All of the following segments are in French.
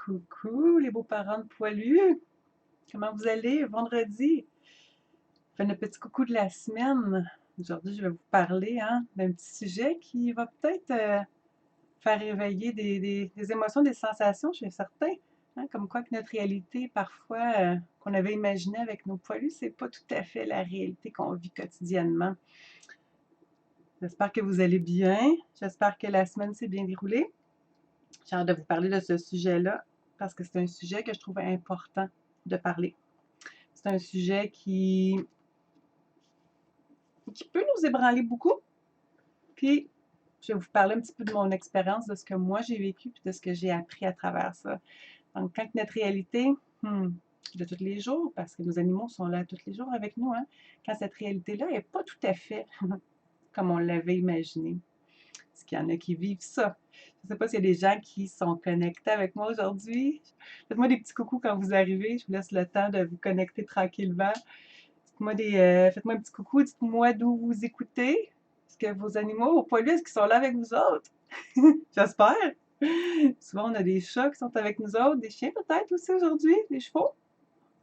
Coucou les beaux-parents de poilus! Comment vous allez? Vendredi! Je fais le petit coucou de la semaine. Aujourd'hui, je vais vous parler d'un petit sujet qui va peut-être faire réveiller des émotions, des sensations chez certains. Comme quoi que notre réalité, parfois, qu'on avait imaginée avec nos poilus, c'est pas tout à fait la réalité qu'on vit quotidiennement. J'espère que vous allez bien. J'espère que la semaine s'est bien déroulée. J'ai hâte de vous parler de ce sujet-là parce que c'est un sujet que je trouve important de parler. C'est un sujet qui peut nous ébranler beaucoup. Puis, je vais vous parler un petit peu de mon expérience, de ce que moi j'ai vécu, puis de ce que j'ai appris à travers ça. Donc, quand notre réalité, de tous les jours, parce que nos animaux sont là tous les jours avec nous, quand cette réalité-là n'est pas tout à fait comme on l'avait imaginé. Est-ce qu'il y en a qui vivent ça? Je ne sais pas s'il y a des gens qui sont connectés avec moi aujourd'hui. Faites-moi des petits coucous quand vous arrivez. Je vous laisse le temps de vous connecter tranquillement. Faites-moi un petit coucou. Dites-moi d'où vous écoutez. Est-ce que vos animaux au poilus, est-ce qu'ils sont là avec vous autres? J'espère. Souvent, on a des chats qui sont avec nous autres, des chiens peut-être aussi aujourd'hui, des chevaux.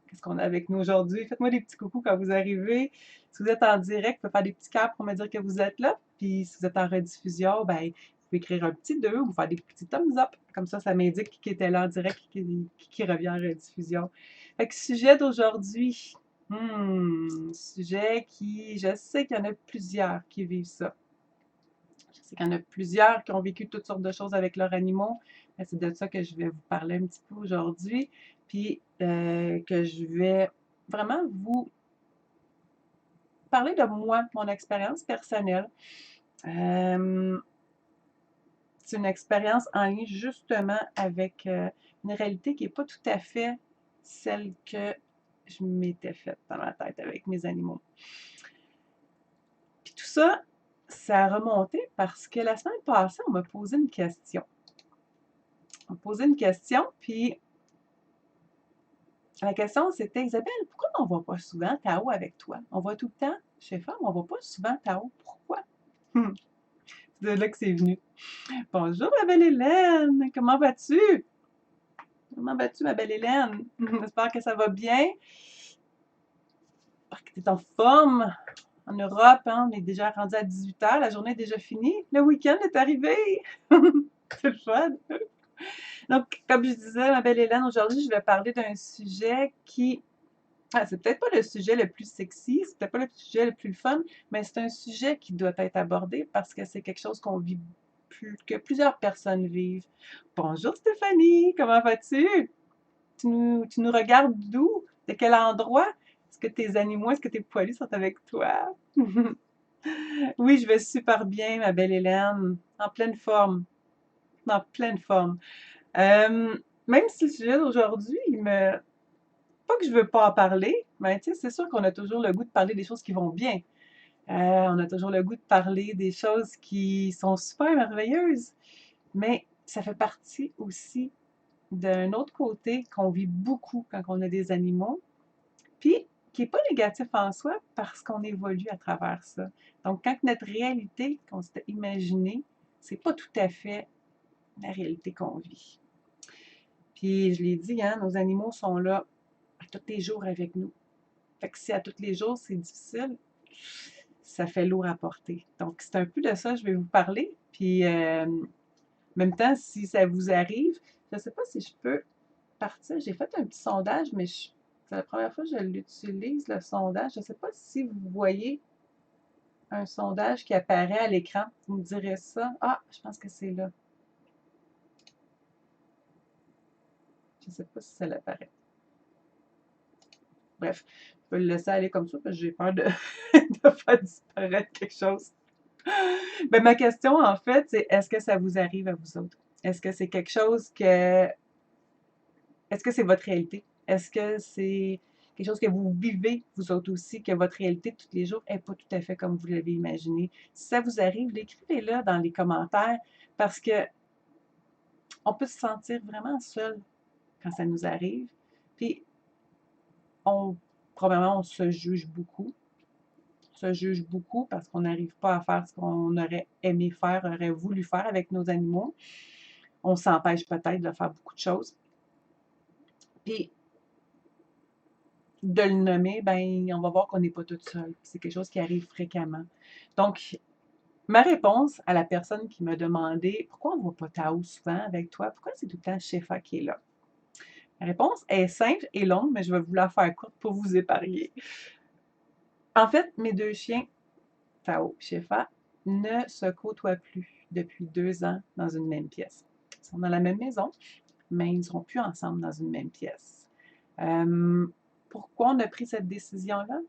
Qu'est-ce qu'on a avec nous aujourd'hui? Faites-moi des petits coucous quand vous arrivez. Si vous êtes en direct, vous pouvez faire des petits cœurs pour me dire que vous êtes là. Puis si vous êtes en rediffusion, ben, vous pouvez écrire un petit 2 ou faire des petits thumbs up. Comme ça m'indique qui était là en direct, qui revient en rediffusion. Fait que sujet d'aujourd'hui. Sujet qui, je sais qu'il y en a plusieurs qui vivent ça. Je sais qu'il y en a plusieurs qui ont vécu toutes sortes de choses avec leurs animaux. C'est de ça que je vais vous parler un petit peu aujourd'hui. Puis que je vais vraiment vous parler de moi, mon expérience personnelle. C'est une expérience en lien justement avec une réalité qui n'est pas tout à fait celle que je m'étais faite dans ma tête avec mes animaux. Puis tout ça, ça a remonté parce que la semaine passée, on m'a posé une question. On m'a posé une question, puis la question c'était: Isabelle, pourquoi on ne voit pas souvent Tao avec toi? On voit tout le temps chez Femme, on ne voit pas souvent Tao. Pourquoi? C'est de là que c'est venu. Bonjour, ma belle Hélène, comment vas-tu? Comment vas-tu, ma belle Hélène? J'espère que ça va bien. J'espère que tu es en forme. En Europe, on est déjà rendu à 18h, la journée est déjà finie. Le week-end est arrivé. C'est le fun. Donc, comme je disais, ma belle Hélène, aujourd'hui, je vais parler d'un sujet qui... c'est peut-être pas le sujet le plus sexy, c'est peut-être pas le sujet le plus fun, mais c'est un sujet qui doit être abordé parce que c'est quelque chose qu'on vit que plusieurs personnes vivent. Bonjour Stéphanie, comment vas-tu? Tu nous regardes d'où? De quel endroit? Est-ce que tes animaux, est-ce que tes poilus sont avec toi? Oui, je vais super bien, ma belle Hélène. En pleine forme. En pleine forme. Même si le sujet d'aujourd'hui, pas que je veux pas en parler, mais tu sais, c'est sûr qu'on a toujours le goût de parler des choses qui vont bien. On a toujours le goût de parler des choses qui sont super merveilleuses. Mais ça fait partie aussi d'un autre côté qu'on vit beaucoup quand on a des animaux, puis qui n'est pas négatif en soi parce qu'on évolue à travers ça. Donc, quand notre réalité qu'on s'était imaginée, c'est pas tout à fait la réalité qu'on vit. Puis, je l'ai dit, nos animaux sont là à tous les jours avec nous. Fait que si à tous les jours, c'est difficile, ça fait lourd à porter. Donc, c'est un peu de ça que je vais vous parler. Puis, en même temps, si ça vous arrive, je ne sais pas si je peux partir. J'ai fait un petit sondage, mais c'est la première fois que je l'utilise, le sondage. Je ne sais pas si vous voyez un sondage qui apparaît à l'écran. Vous me direz ça. Ah, je pense que c'est là. Je ne sais pas si ça l'apparaît. Bref, je peux le laisser aller comme ça parce que j'ai peur de, de faire disparaître quelque chose. Ben, ma question, en fait, c'est est-ce que ça vous arrive à vous autres? Est-ce que c'est quelque chose que... Est-ce que c'est votre réalité? Est-ce que c'est quelque chose que vous vivez, vous autres aussi, que votre réalité de tous les jours n'est pas tout à fait comme vous l'avez imaginé? Si ça vous arrive, l'écrivez-le dans les commentaires parce que on peut se sentir vraiment seul quand ça nous arrive. Puis, probablement, on se juge beaucoup. On se juge beaucoup parce qu'on n'arrive pas à faire ce qu'on aurait aimé faire, aurait voulu faire avec nos animaux. On s'empêche peut-être de faire beaucoup de choses. Puis, de le nommer, ben, on va voir qu'on n'est pas toute seule. C'est quelque chose qui arrive fréquemment. Donc, ma réponse à la personne qui m'a demandé pourquoi on ne voit pas Tao souvent avec toi, pourquoi c'est tout le temps Shefa qui est là? La réponse est simple et longue, mais je vais vous la faire courte pour vous épargner. En fait, mes deux chiens, Tao et Shefa, ne se côtoient plus depuis 2 ans dans une même pièce. Ils sont dans la même maison, mais ils ne seront plus ensemble dans une même pièce. Pourquoi on a pris cette décision-là?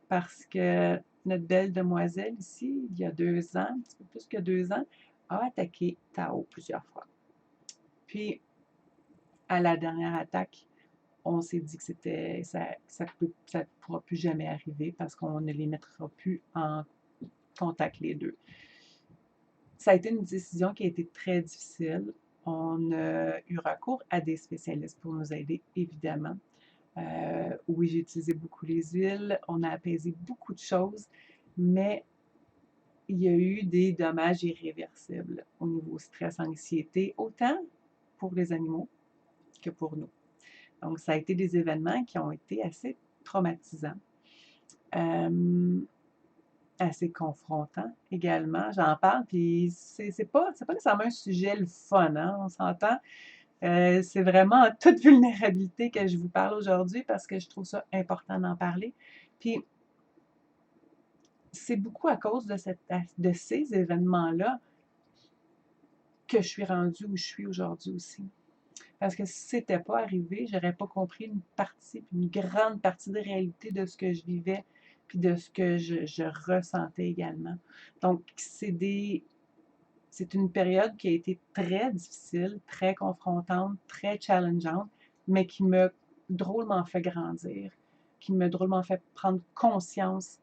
Parce que notre belle demoiselle ici, il y a 2 ans, un petit peu plus que 2 ans, a attaqué Tao plusieurs fois. Puis, à la dernière attaque, on s'est dit que ça ne pourra plus jamais arriver parce qu'on ne les mettra plus en contact les deux. Ça a été une décision qui a été très difficile. On a eu recours à des spécialistes pour nous aider, évidemment. Oui, j'ai utilisé beaucoup les huiles, on a apaisé beaucoup de choses, mais il y a eu des dommages irréversibles au niveau stress, anxiété, autant pour les animaux que pour nous. Donc, ça a été des événements qui ont été assez traumatisants, assez confrontants également. J'en parle, puis c'est pas nécessairement un sujet le fun, hein, on s'entend. C'est vraiment en toute vulnérabilité que je vous parle aujourd'hui parce que je trouve ça important d'en parler. Puis, c'est beaucoup à cause de ces événements-là que je suis rendue où je suis aujourd'hui aussi. Parce que si c'était pas arrivé, j'aurais pas compris une grande partie de réalité de ce que je vivais, puis de ce que je ressentais également. Donc, c'est une période qui a été très difficile, très confrontante, très challengeante, mais qui m'a drôlement fait grandir, qui m'a drôlement fait prendre conscience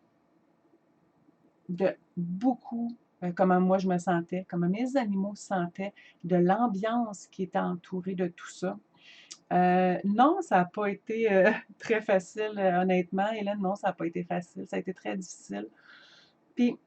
de beaucoup comment moi je me sentais, comment mes animaux se sentaient, de l'ambiance qui était entourée de tout ça. Non, ça n'a pas été très facile, honnêtement. Hélène, non, ça n'a pas été facile. Ça a été très difficile. Puis,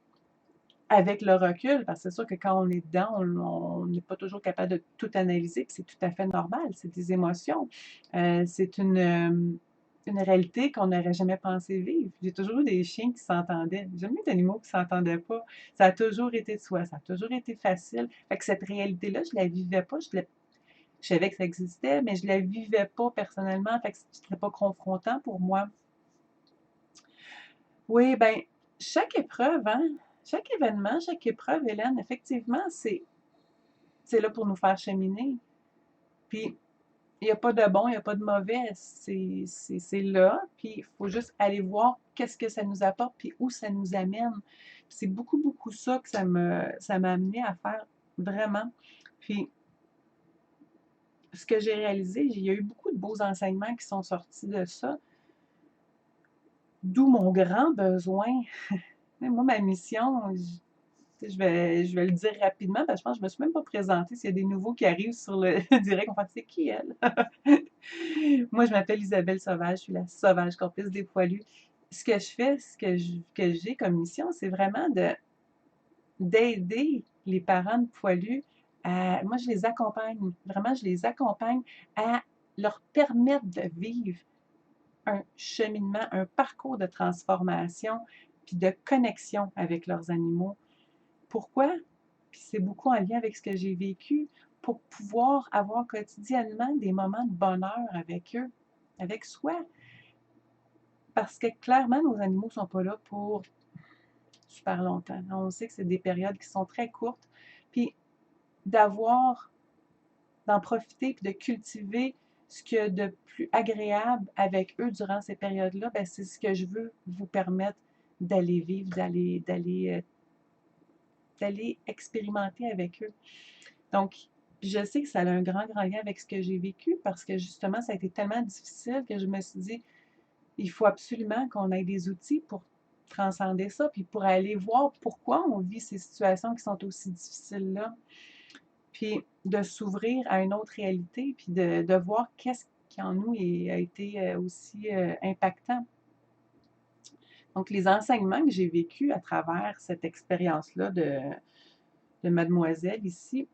avec le recul, parce que c'est sûr que quand on est dedans, on n'est pas toujours capable de tout analyser, puis c'est tout à fait normal. C'est des émotions. C'est une réalité qu'on n'aurait jamais pensé vivre. J'ai toujours eu des chiens qui s'entendaient. J'ai jamais eu d'animaux qui ne s'entendaient pas. Ça a toujours été de soi. Ça a toujours été facile. Fait que cette réalité-là, je ne la vivais pas. Je savais que ça existait, mais je ne la vivais pas personnellement. Fait que c'était pas confrontant pour moi. Oui, ben, chaque épreuve, hein, chaque événement, chaque épreuve, Hélène, effectivement, c'est là pour nous faire cheminer. Puis, il n'y a pas de bon, il n'y a pas de mauvais. C'est là. Puis, il faut juste aller voir qu'est-ce que ça nous apporte, puis où ça nous amène. C'est beaucoup, beaucoup ça que ça m'a amené à faire, vraiment. Puis, ce que j'ai réalisé, il y a eu beaucoup de beaux enseignements qui sont sortis de ça. D'où mon grand besoin. Moi, ma mission, je vais le dire rapidement, parce que je pense que je ne me suis même pas présentée. S'il y a des nouveaux qui arrivent sur le direct, on va dire c'est qui elle? Moi, je m'appelle Isabelle Sauvage, je suis la sauvage corpus des poilus. Ce que je fais, que j'ai comme mission, c'est vraiment d'aider les parents de poilus moi, je les accompagne, vraiment, je les accompagne à leur permettre de vivre un cheminement, un parcours de transformation, puis de connexion avec leurs animaux. Pourquoi? Puis c'est beaucoup en lien avec ce que j'ai vécu, pour pouvoir avoir quotidiennement des moments de bonheur avec eux, avec soi. Parce que clairement, nos animaux ne sont pas là pour super longtemps. On sait que c'est des périodes qui sont très courtes. Puis d'en profiter, puis de cultiver ce qu'il y a de plus agréable avec eux durant ces périodes-là, ben c'est ce que je veux vous permettre d'aller vivre, d'aller expérimenter avec eux. Donc, je sais que ça a un grand, grand lien avec ce que j'ai vécu parce que justement, ça a été tellement difficile que je me suis dit, il faut absolument qu'on ait des outils pour transcender ça, puis pour aller voir pourquoi on vit ces situations qui sont aussi difficiles-là. Puis de s'ouvrir à une autre réalité, puis de voir qu'est-ce qui en nous a été aussi impactant. Donc, les enseignements que j'ai vécus à travers cette expérience-là de mademoiselle ici,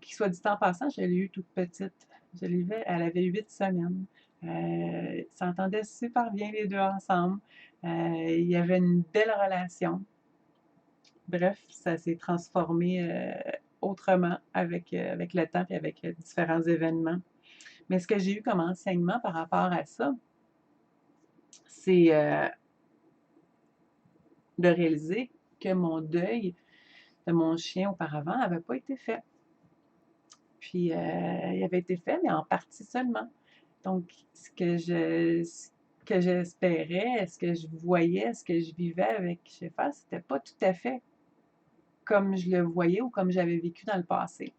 qui soit dit en passant, je l'ai eue toute petite. Elle avait 8 semaines. Ils s'entendaient super bien les deux ensemble. Il y avait une belle relation. Bref, ça s'est transformé autrement avec le temps et avec différents événements. Mais ce que j'ai eu comme enseignement par rapport à ça, c'est de réaliser que mon deuil de mon chien auparavant n'avait pas été fait. Puis, il avait été fait, mais en partie seulement. Donc, ce que j'espérais, ce que je voyais, ce que je vivais avec Schaeffer, c'était pas tout à fait comme je le voyais ou comme j'avais vécu dans le passé.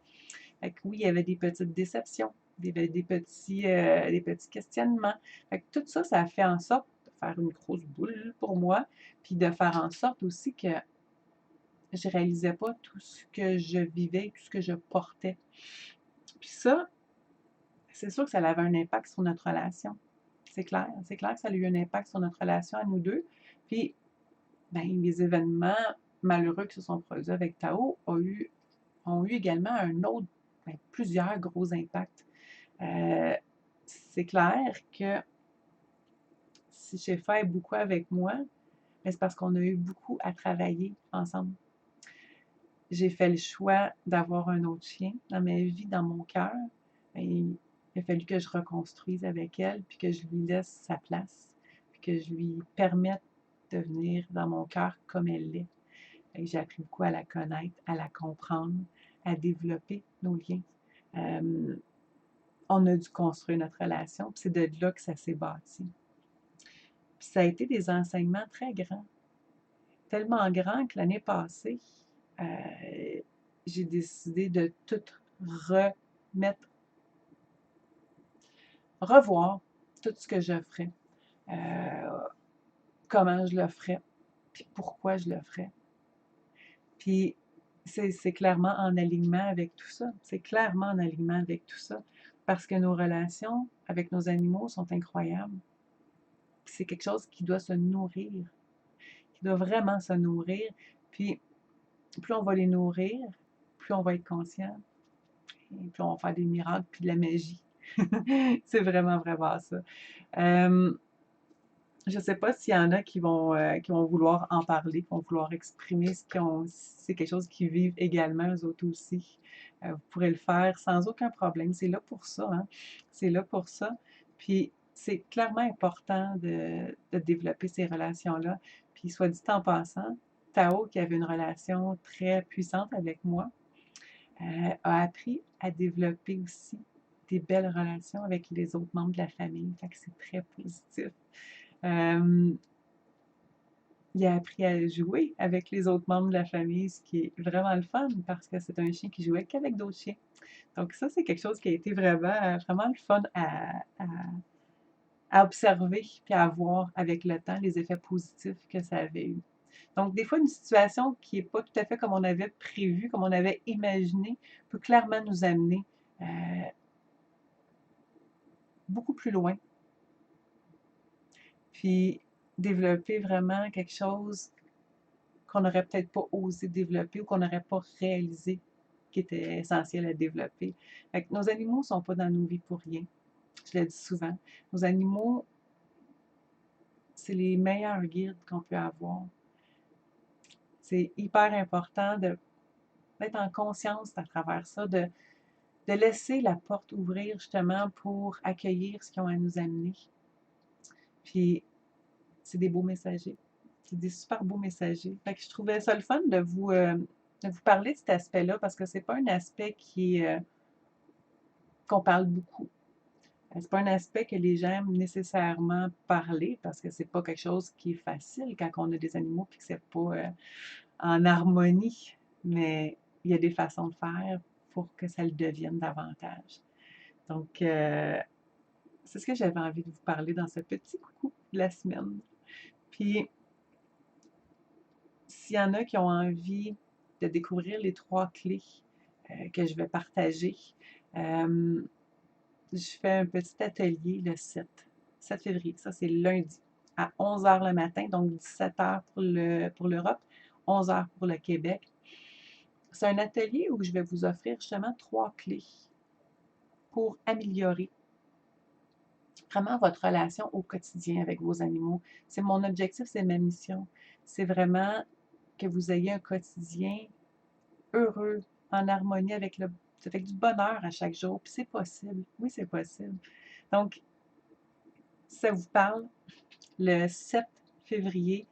Fait que oui, il y avait des petites déceptions, des petits questionnements. Fait que tout ça, ça a fait en sorte de faire une grosse boule pour moi, puis de faire en sorte aussi que je réalisais pas tout ce que je vivais, tout ce que je portais. Puis ça, c'est sûr que ça avait un impact sur notre relation. C'est clair que ça a eu un impact sur notre relation à nous deux. Puis, ben, les événements malheureux qui se sont produits avec Tao ont eu également plusieurs gros impacts. C'est clair que si j'ai fait beaucoup avec moi, ben, c'est parce qu'on a eu beaucoup à travailler ensemble. J'ai fait le choix d'avoir un autre chien dans ma vie, dans mon cœur. Ben, il a fallu que je reconstruise avec elle, puis que je lui laisse sa place, puis que je lui permette de venir dans mon cœur comme elle l'est. J'ai appris beaucoup à la connaître, à la comprendre, à développer nos liens. On a dû construire notre relation, puis c'est de là que ça s'est bâti. Puis ça a été des enseignements très grands, tellement grands que l'année passée, j'ai décidé de tout remettre, revoir tout ce que je ferais, comment je le ferais, puis pourquoi je le ferais. Puis c'est clairement en alignement avec tout ça. C'est clairement en alignement avec tout ça. Parce que nos relations avec nos animaux sont incroyables. C'est quelque chose qui doit se nourrir, qui doit vraiment se nourrir. Puis plus on va les nourrir, plus on va être conscient, et plus on va faire des miracles, puis de la magie. C'est vraiment, vraiment ça. Je ne sais pas s'il y en a qui vont vouloir en parler, qui vont vouloir exprimer si c'est quelque chose qu'ils vivent également, eux autres aussi. Vous pourrez le faire sans aucun problème. C'est là pour ça, hein? C'est là pour ça. Puis, c'est clairement important de développer ces relations-là. Puis, soit dit en passant, Tao, qui avait une relation très puissante avec moi, a appris à développer aussi des belles relations avec les autres membres de la famille. Fait que c'est très positif. Il a appris à jouer avec les autres membres de la famille, ce qui est vraiment le fun parce que c'est un chien qui jouait qu'avec d'autres chiens. Donc ça, c'est quelque chose qui a été vraiment le fun à observer puis à voir avec le temps les effets positifs que ça avait eu. Donc, des fois, une situation qui n'est pas tout à fait comme on avait prévu, comme on avait imaginé, peut clairement nous amener euh, beaucoup plus loin. Puis, développer vraiment quelque chose qu'on n'aurait peut-être pas osé développer ou qu'on n'aurait pas réalisé qui était essentiel à développer. Fait que nos animaux ne sont pas dans nos vies pour rien. Je le dis souvent. Nos animaux, c'est les meilleurs guides qu'on peut avoir. C'est hyper important d'être en conscience à travers ça, de laisser la porte ouvrir justement pour accueillir ce qu'ils ont à nous amener. Puis, c'est des beaux messagers. C'est des super beaux messagers. Fait que je trouvais ça le fun de vous parler de cet aspect-là parce que c'est pas un aspect qu'on parle beaucoup. C'est pas un aspect que les gens aiment nécessairement parler parce que c'est pas quelque chose qui est facile quand on a des animaux et que c'est pas en harmonie. Mais il y a des façons de faire pour que ça le devienne davantage. Donc, c'est ce que j'avais envie de vous parler dans ce petit coucou de la semaine. Puis, s'il y en a qui ont envie de découvrir les 3 clés que je vais partager, je fais un petit atelier le 7 février. Ça, c'est lundi à 11h le matin, donc 17h pour l'Europe, 11h pour le Québec. C'est un atelier où je vais vous offrir justement 3 clés pour améliorer vraiment votre relation au quotidien avec vos animaux. C'est mon objectif, c'est ma mission. C'est vraiment que vous ayez un quotidien heureux, en harmonie avec du bonheur à chaque jour. Puis c'est possible. Oui, c'est possible. Donc, si ça vous parle, le 7 février,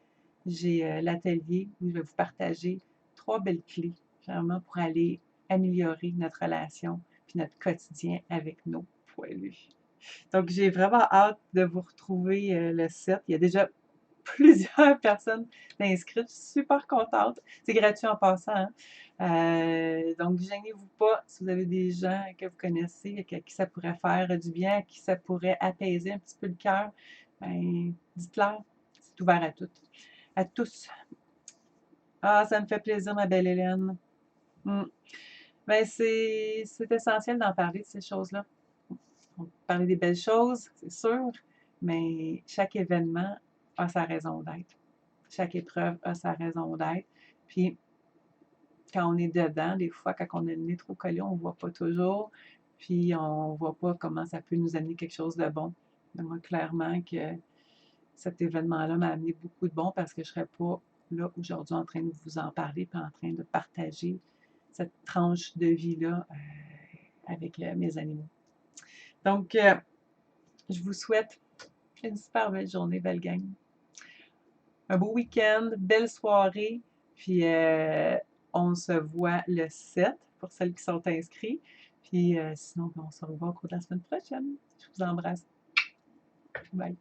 j'ai l'atelier où je vais vous partager 3 belles clés, vraiment pour aller améliorer notre relation puis notre quotidien avec nos poilus. Donc, j'ai vraiment hâte de vous retrouver le 7. Il y a déjà plusieurs personnes inscrites. Je suis super contente. C'est gratuit en passant, hein. Donc, gênez-vous pas si vous avez des gens que vous connaissez, à qui ça pourrait faire du bien, à qui ça pourrait apaiser un petit peu le cœur. Ben, dites-leur. C'est ouvert à toutes. À tous. Ah, ça me fait plaisir, ma belle Hélène. Mm. Ben, c'est essentiel d'en parler de ces choses-là. On peut parler des belles choses, c'est sûr, mais chaque événement a sa raison d'être. Chaque épreuve a sa raison d'être. Puis, quand on est dedans, des fois, quand on a le nez trop collé, on ne voit pas toujours. Puis, on ne voit pas comment ça peut nous amener quelque chose de bon. Donc, moi, clairement que cet événement-là m'a amené beaucoup de bon parce que je ne serais pas là aujourd'hui en train de vous en parler puis en train de partager cette tranche de vie-là avec mes animaux. Donc, je vous souhaite une super belle journée, belle gang. Un beau week-end, belle soirée. Puis, on se voit le 7 pour celles qui sont inscrites. Puis, sinon, on se revoit au cours de la semaine prochaine. Je vous embrasse. Bye.